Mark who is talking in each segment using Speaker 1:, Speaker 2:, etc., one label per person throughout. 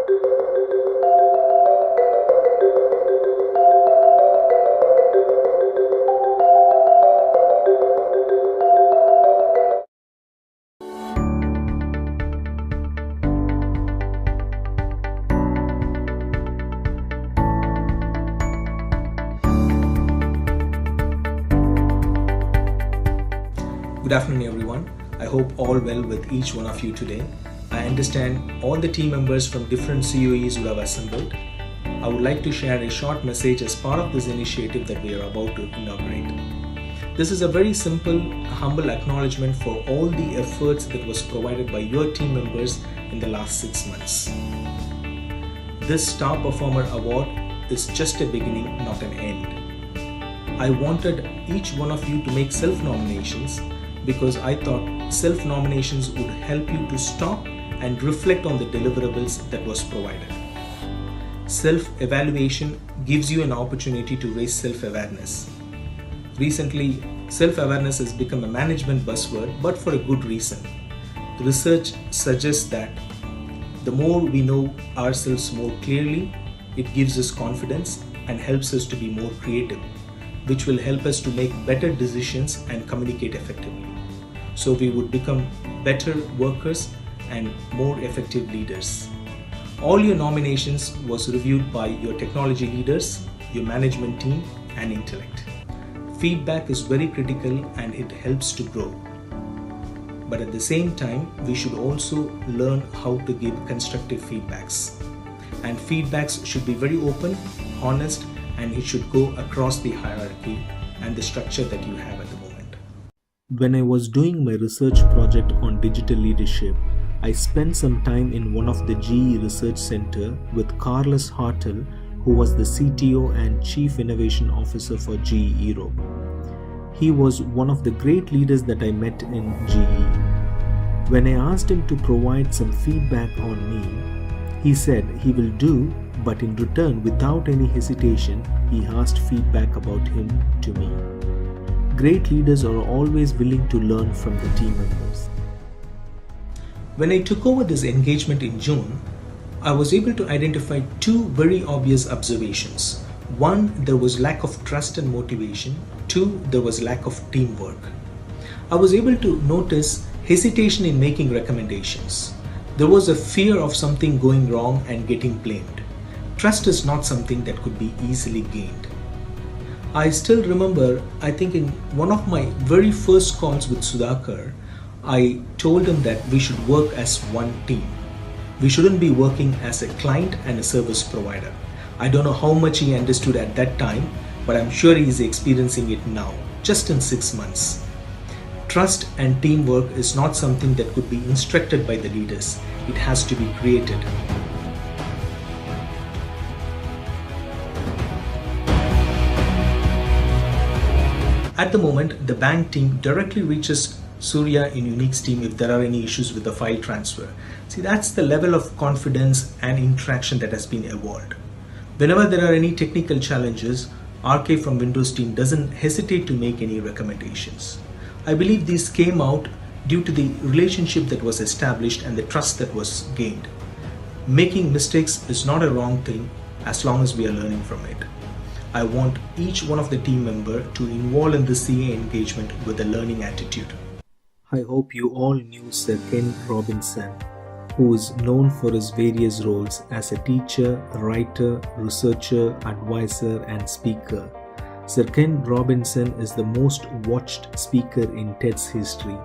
Speaker 1: Good afternoon everyone. I hope all well with each one of you today. I understand all the team members from different COEs would have assembled. I would like to share a short message as part of this initiative that we are about to inaugurate. This is a very simple, humble acknowledgement for all the efforts that was provided by your team members in the last 6 months. This Star Performer Award is just a beginning, not an end. I wanted each one of you to make self-nominations because I thought self-nominations would help you to stop and reflect on the deliverables that was provided. Self-evaluation gives you an opportunity to raise self-awareness. Recently, self-awareness has become a management buzzword, but for a good reason. The research suggests that the more we know ourselves more clearly, it gives us confidence and helps us to be more creative, which will help us to make better decisions and communicate effectively. So we would become better workers and more effective leaders. All your nominations was reviewed by your technology leaders, your management team, and Intellect. Feedback is very critical and it helps to grow. But at the same time, we should also learn how to give constructive feedbacks. And feedbacks should be very open, honest, and it should go across the hierarchy and the structure that you have at the moment.
Speaker 2: When I was doing my research project on digital leadership, I spent some time in one of the GE Research Center with Carlos Hartel, who was the CTO and Chief Innovation Officer for GE Europe. He was one of the great leaders that I met in GE. When I asked him to provide some feedback on me, he said he will do, but in return, without any hesitation, he asked feedback about him to me. Great leaders are always willing to learn from the team members.
Speaker 1: When I took over this engagement in June, I was able to identify two very obvious observations. One, there was lack of trust and motivation. Two, there was lack of teamwork. I was able to notice hesitation in making recommendations. There was a fear of something going wrong and getting blamed. Trust is not something that could be easily gained. I still remember, I think in one of my very first calls with Sudhakar, I told him that we should work as one team. We shouldn't be working as a client and a service provider. I don't know how much he understood at that time, but I'm sure he is experiencing it now, just in 6 months. Trust and teamwork is not something that could be instructed by the leaders. It has to be created. At the moment, the bank team directly reaches Surya in Unique's team if there are any issues with the file transfer. See, that's the level of confidence and interaction that has been evolved. Whenever there are any technical challenges, RK from Windows team doesn't hesitate to make any recommendations. I believe these came out due to the relationship that was established and the trust that was gained. Making mistakes is not a wrong thing as long as we are learning from it. I want each one of the team member to involve in the CA engagement with a learning attitude.
Speaker 2: I hope you all knew Sir Ken Robinson, who is known for his various roles as a teacher, writer, researcher, advisor, and speaker. Sir Ken Robinson is the most watched speaker in TED's history.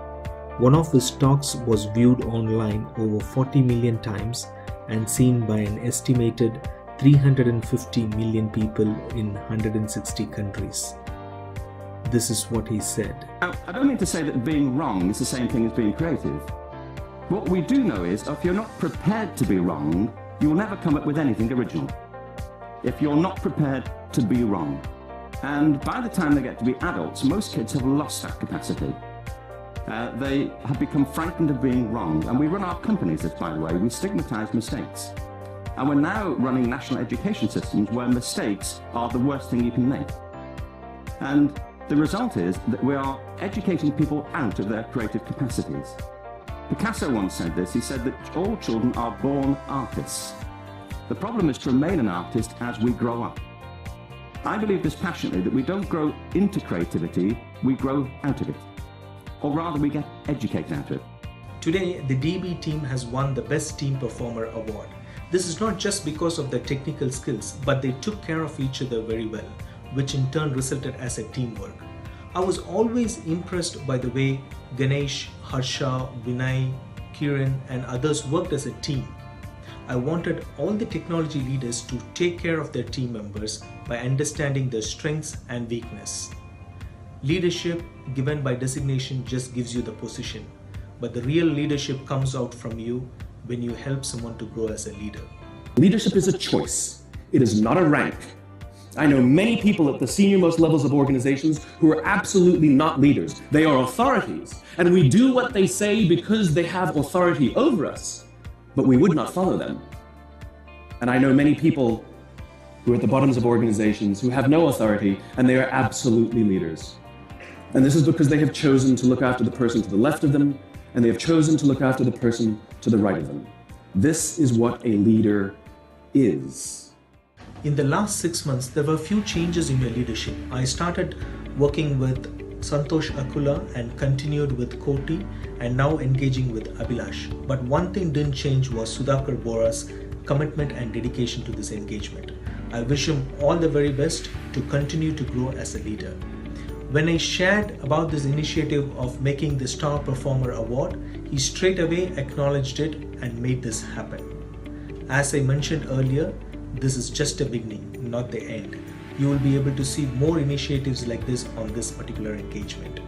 Speaker 2: One of his talks was viewed online over 40 million times and seen by an estimated 350 million people in 160 countries. This is what he said.
Speaker 3: Now, I don't mean to say that being wrong is the same thing as being creative. What we do know is if you're not prepared to be wrong, you will never come up with anything original. If you're not prepared to be wrong. And by the time they get to be adults, most kids have lost that capacity. They have become frightened of being wrong. And we run our companies this, by the way, we stigmatize mistakes. And we're now running national education systems where mistakes are the worst thing you can make. And the result is that we are educating people out of their creative capacities. Picasso once said this, he said that all children are born artists. The problem is to remain an artist as we grow up. I believe this passionately that we don't grow into creativity, we grow out of it. Or rather, we get educated out of it.
Speaker 1: Today, the DB team has won the Best Team Performer award. This is not just because of their technical skills, but they took care of each other very well, which in turn resulted as a teamwork. I was always impressed by the way Ganesh, Harsha, Vinay, Kiran and others worked as a team. I wanted all the technology leaders to take care of their team members by understanding their strengths and weakness. Leadership given by designation just gives you the position, but the real leadership comes out from you when you help someone to grow as a leader.
Speaker 4: Leadership is a choice. It is not a rank. I know many people at the senior-most levels of organizations who are absolutely not leaders. They are authorities, and we do what they say because they have authority over us, but we would not follow them. And I know many people who are at the bottoms of organizations who have no authority, and they are absolutely leaders. And this is because they have chosen to look after the person to the left of them, and they have chosen to look after the person to the right of them. This is what a leader is.
Speaker 1: In the last 6 months, there were a few changes in my leadership. I started working with Santosh Akula and continued with Koti and now engaging with Abhilash. But one thing didn't change was Sudhakar Bora's commitment and dedication to this engagement. I wish him all the very best to continue to grow as a leader. When I shared about this initiative of making the Star Performer Award, he straight away acknowledged it and made this happen. As I mentioned earlier, this is just a beginning, not the end. You will be able to see more initiatives like this on this particular engagement.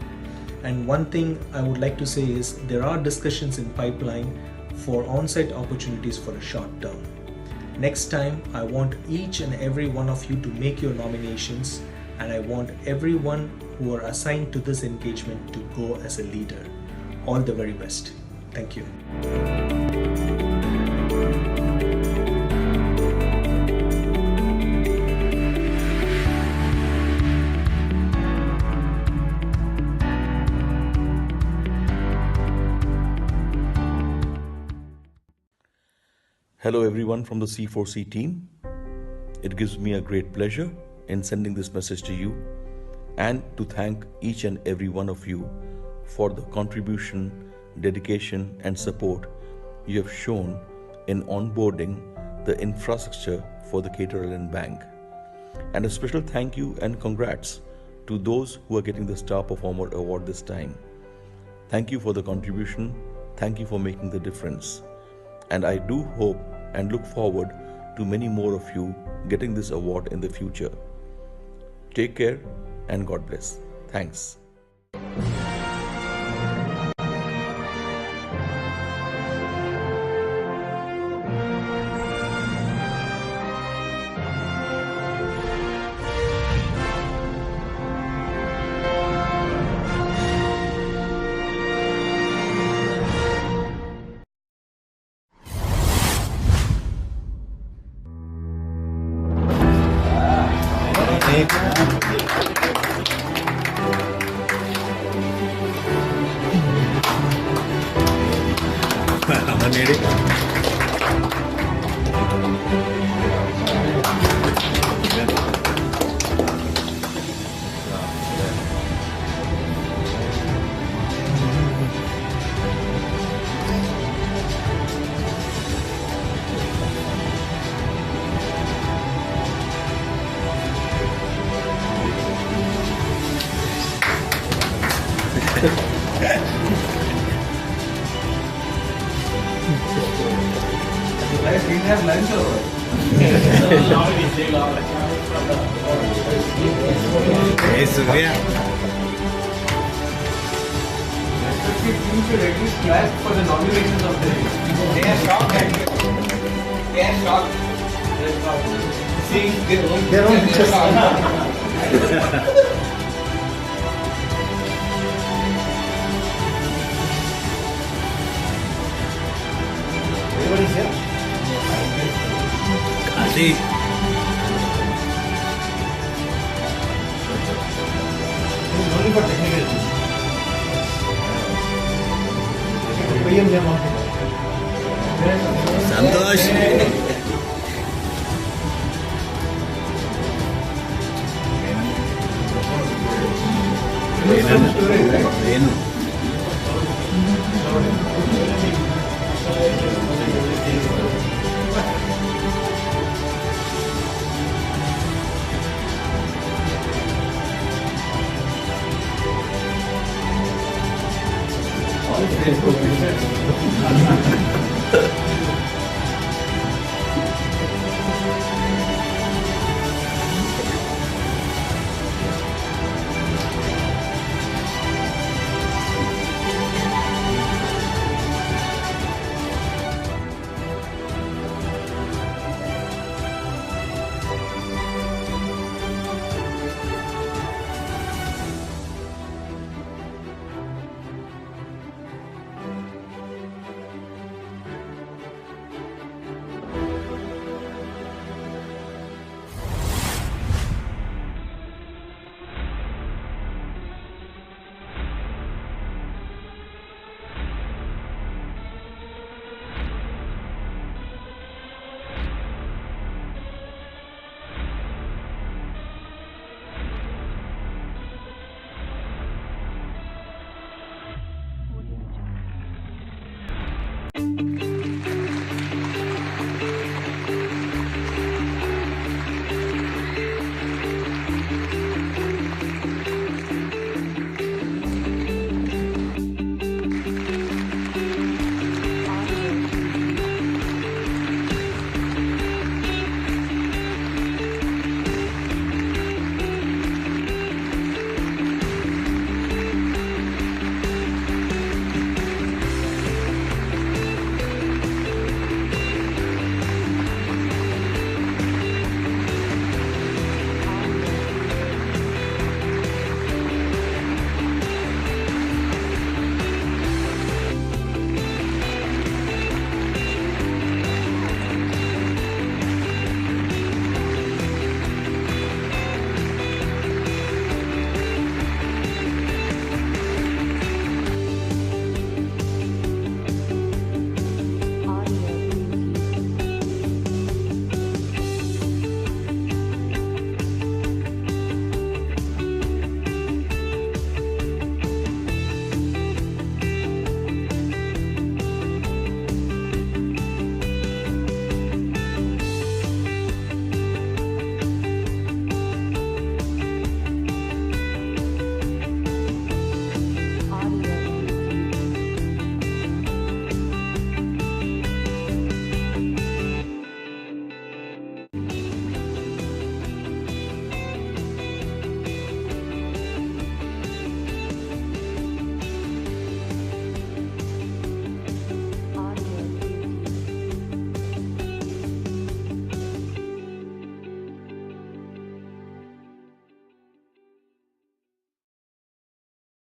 Speaker 1: And one thing I would like to say is there are discussions in pipeline for on-site opportunities for a short term. Next time, I want each and every one of you to make your nominations, and I want everyone who are assigned to this engagement to go as a leader. All the very best. Thank you.
Speaker 5: Hello everyone from the C4C team. It gives me a great pleasure in sending this message to you and to thank each and every one of you for the contribution, dedication and support you have shown in onboarding the infrastructure for the Caterham Bank. And a special thank you and congrats to those who are getting the Star Performer Award this time. Thank you for the contribution. Thank you for making the difference. And I do hope and look forward to many more of you getting this award in the future. Take care and God bless. Thanks.
Speaker 6: Hey, Surya.
Speaker 7: You should at least clap for the nominations of the day. They are shocked actually. They are shocked. Seeing their own pictures. Everybody's here?
Speaker 6: Kali.
Speaker 7: Only for technical.
Speaker 6: Santosh.
Speaker 7: long-term storage, right?